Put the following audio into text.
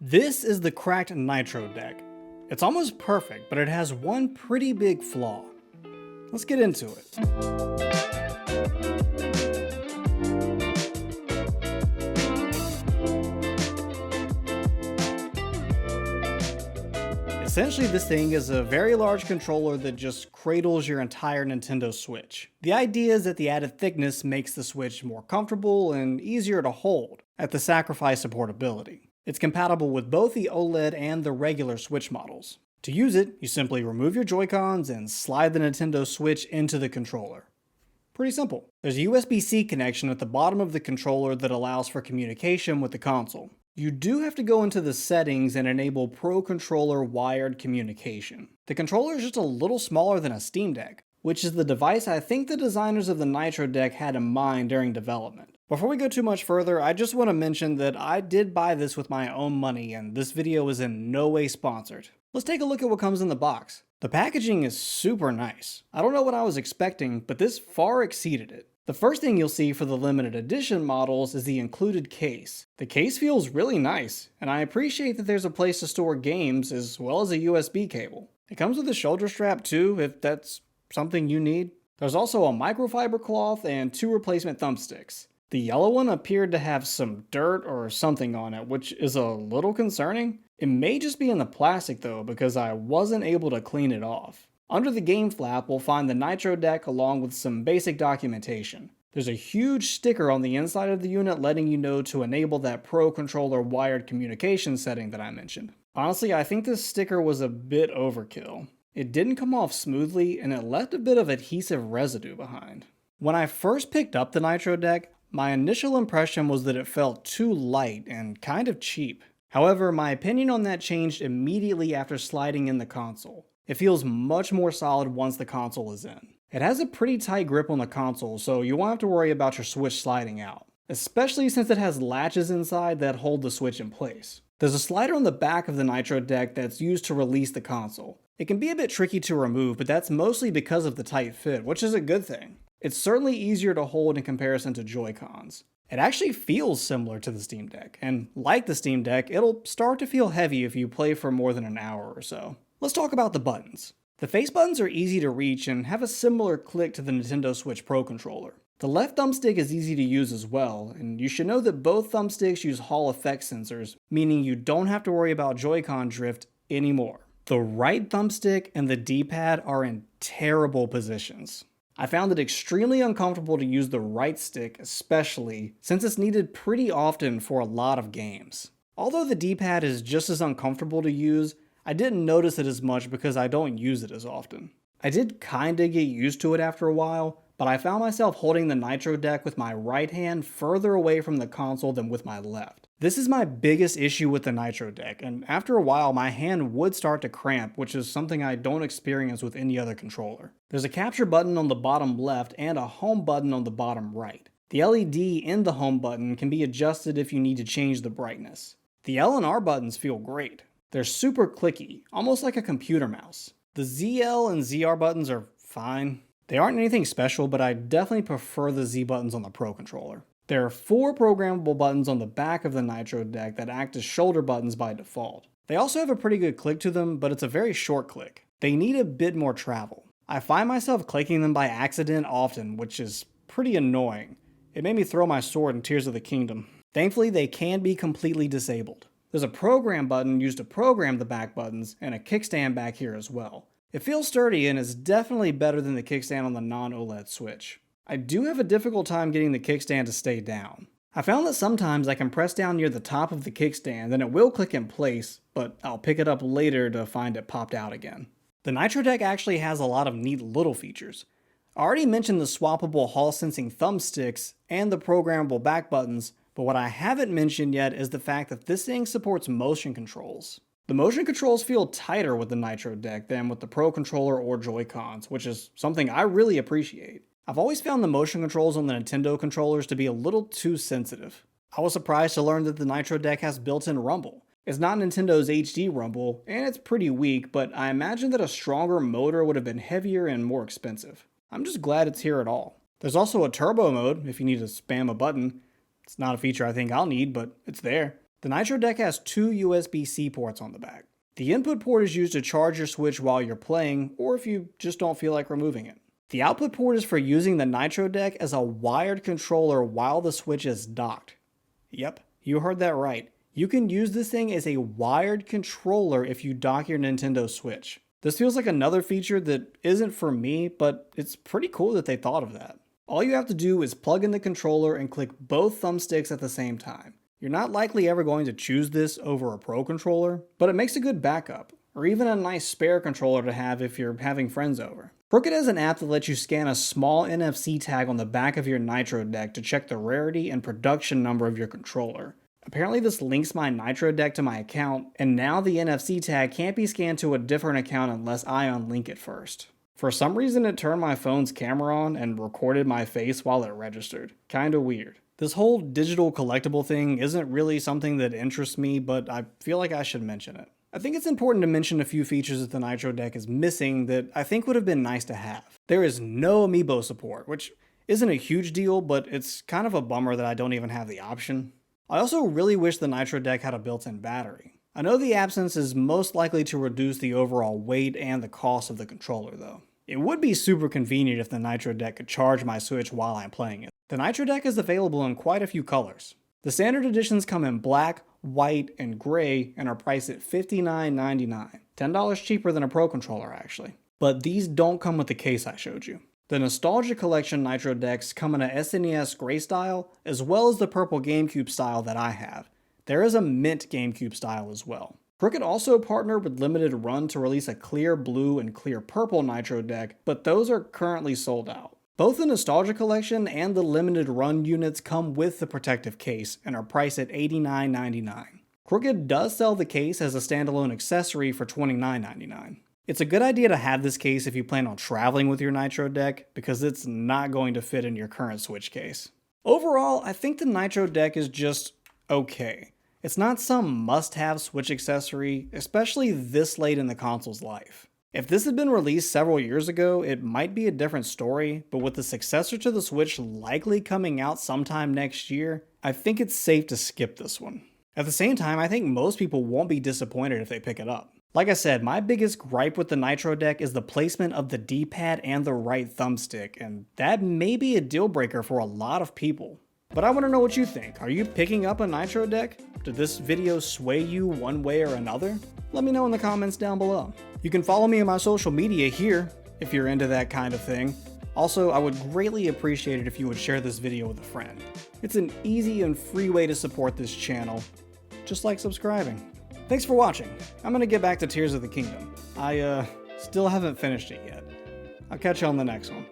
This is the cracked Nitro Deck. It's almost perfect, but it has one pretty big flaw. Let's get into it. Essentially, this thing is a very large controller that just cradles your entire Nintendo Switch. The idea is that the added thickness makes the Switch more comfortable and easier to hold, at the sacrifice of portability. It's compatible with both the OLED and the regular Switch models. To use it, you simply remove your Joy-Cons and slide the Nintendo Switch into the controller. Pretty simple. There's a USB-C connection at the bottom of the controller that allows for communication with the console. You do have to go into the settings and enable Pro Controller wired communication. The controller is just a little smaller than a Steam Deck, which is the device I think the designers of the Nitro Deck had in mind during development. Before we go too much further, I just want to mention that I did buy this with my own money and this video is in no way sponsored. Let's take a look at what comes in the box. The packaging is super nice. I don't know what I was expecting, but this far exceeded it. The first thing you'll see for the limited edition models is the included case. The case feels really nice, and I appreciate that there's a place to store games as well as a USB cable. It comes with a shoulder strap too, if that's something you need. There's also a microfiber cloth and 2 replacement thumbsticks. The yellow one appeared to have some dirt or something on it, which is a little concerning. It may just be in the plastic though, because I wasn't able to clean it off. Under the game flap, we'll find the Nitro Deck along with some basic documentation. There's a huge sticker on the inside of the unit letting you know to enable that Pro Controller wired communication setting that I mentioned. Honestly, I think this sticker was a bit overkill. It didn't come off smoothly and it left a bit of adhesive residue behind. When I first picked up the Nitro Deck, my initial impression was that it felt too light and kind of cheap. However, my opinion on that changed immediately after sliding in the console. It feels much more solid once the console is in. It has a pretty tight grip on the console, so you won't have to worry about your Switch sliding out, especially since it has latches inside that hold the Switch in place. There's a slider on the back of the Nitro Deck that's used to release the console. It can be a bit tricky to remove, but that's mostly because of the tight fit, which is a good thing. It's certainly easier to hold in comparison to Joy-Cons. It actually feels similar to the Steam Deck, and like the Steam Deck, it'll start to feel heavy if you play for more than an hour or so. Let's talk about the buttons. The face buttons are easy to reach and have a similar click to the Nintendo Switch Pro Controller. The left thumbstick is easy to use as well, and you should know that both thumbsticks use Hall effect sensors, meaning you don't have to worry about Joy-Con drift anymore. The right thumbstick and the D-pad are in terrible positions. I found it extremely uncomfortable to use the right stick, especially since it's needed pretty often for a lot of games. Although the D-pad is just as uncomfortable to use, I didn't notice it as much because I don't use it as often. I did kinda get used to it after a while, but I found myself holding the Nitro Deck with my right hand further away from the console than with my left. This is my biggest issue with the Nitro Deck, and after a while my hand would start to cramp, which is something I don't experience with any other controller. There's a capture button on the bottom left and a home button on the bottom right. The LED in the home button can be adjusted if you need to change the brightness. The L and R buttons feel great. They're super clicky, almost like a computer mouse. The ZL and ZR buttons are fine. They aren't anything special, but I definitely prefer the Z buttons on the Pro Controller. There are 4 programmable buttons on the back of the Nitro Deck that act as shoulder buttons by default. They also have a pretty good click to them, but it's a very short click. They need a bit more travel. I find myself clicking them by accident often, which is pretty annoying. It made me throw my sword in Tears of the Kingdom. Thankfully, they can be completely disabled. There's a program button used to program the back buttons, and a kickstand back here as well. It feels sturdy and is definitely better than the kickstand on the non-OLED Switch. I do have a difficult time getting the kickstand to stay down. I found that sometimes I can press down near the top of the kickstand and it will click in place, but I'll pick it up later to find it popped out again. The Nitro Deck actually has a lot of neat little features. I already mentioned the swappable Hall sensing thumbsticks and the programmable back buttons, but what I haven't mentioned yet is the fact that this thing supports motion controls. The motion controls feel tighter with the Nitro Deck than with the Pro Controller or Joy-Cons, which is something I really appreciate. I've always found the motion controls on the Nintendo controllers to be a little too sensitive. I was surprised to learn that the Nitro Deck has built-in rumble. It's not Nintendo's HD rumble, and it's pretty weak, but I imagine that a stronger motor would have been heavier and more expensive. I'm just glad it's here at all. There's also a turbo mode if you need to spam a button. It's not a feature I think I'll need, but it's there. The Nitro Deck has two USB-C ports on the back. The input port is used to charge your Switch while you're playing, or if you just don't feel like removing it. The output port is for using the Nitro Deck as a wired controller while the Switch is docked. Yep, you heard that right. You can use this thing as a wired controller if you dock your Nintendo Switch. This feels like another feature that isn't for me, but it's pretty cool that they thought of that. All you have to do is plug in the controller and click both thumbsticks at the same time. You're not likely ever going to choose this over a Pro controller, but it makes a good backup, or even a nice spare controller to have if you're having friends over. Crooked has an app that lets you scan a small NFC tag on the back of your Nitro Deck to check the rarity and production number of your controller. Apparently this links my Nitro Deck to my account, and now the NFC tag can't be scanned to a different account unless I unlink it first. For some reason it turned my phone's camera on and recorded my face while it registered. Kinda weird. This whole digital collectible thing isn't really something that interests me, but I feel like I should mention it. I think it's important to mention a few features that the Nitro Deck is missing that I think would have been nice to have. There is no amiibo support, which isn't a huge deal, but it's kind of a bummer that I don't even have the option. I also really wish the Nitro Deck had a built-in battery. I know the absence is most likely to reduce the overall weight and the cost of the controller though. It would be super convenient if the Nitro Deck could charge my Switch while I'm playing it. The Nitro Deck is available in quite a few colors. The standard editions come in black, white, and gray and are priced at $59.99. $10 cheaper than a Pro controller actually. But these don't come with the case I showed you. The Nostalgia Collection Nitro Decks come in a SNES gray style, as well as the purple GameCube style that I have. There is a mint GameCube style as well. Crooked also partnered with Limited Run to release a clear blue and clear purple Nitro Deck, but those are currently sold out. Both the Nostalgia Collection and the Limited Run units come with the protective case and are priced at $89.99. Crooked does sell the case as a standalone accessory for $29.99. It's a good idea to have this case if you plan on traveling with your Nitro Deck, because it's not going to fit in your current Switch case. Overall, I think the Nitro Deck is just okay. It's not some must-have Switch accessory, especially this late in the console's life. If this had been released several years ago, it might be a different story, but with the successor to the Switch likely coming out sometime next year, I think it's safe to skip this one. At the same time, I think most people won't be disappointed if they pick it up. Like I said, my biggest gripe with the Nitro Deck is the placement of the D-pad and the right thumbstick, and that may be a deal breaker for a lot of people. But I want to know what you think. Are you picking up a Nitro Deck? Did this video sway you one way or another? Let me know in the comments down below. You can follow me on my social media here if you're into that kind of thing. Also, I would greatly appreciate it if you would share this video with a friend. It's an easy and free way to support this channel, just like subscribing. Thanks for watching. I'm gonna get back to Tears of the Kingdom. I still haven't finished it yet. I'll catch you on the next one.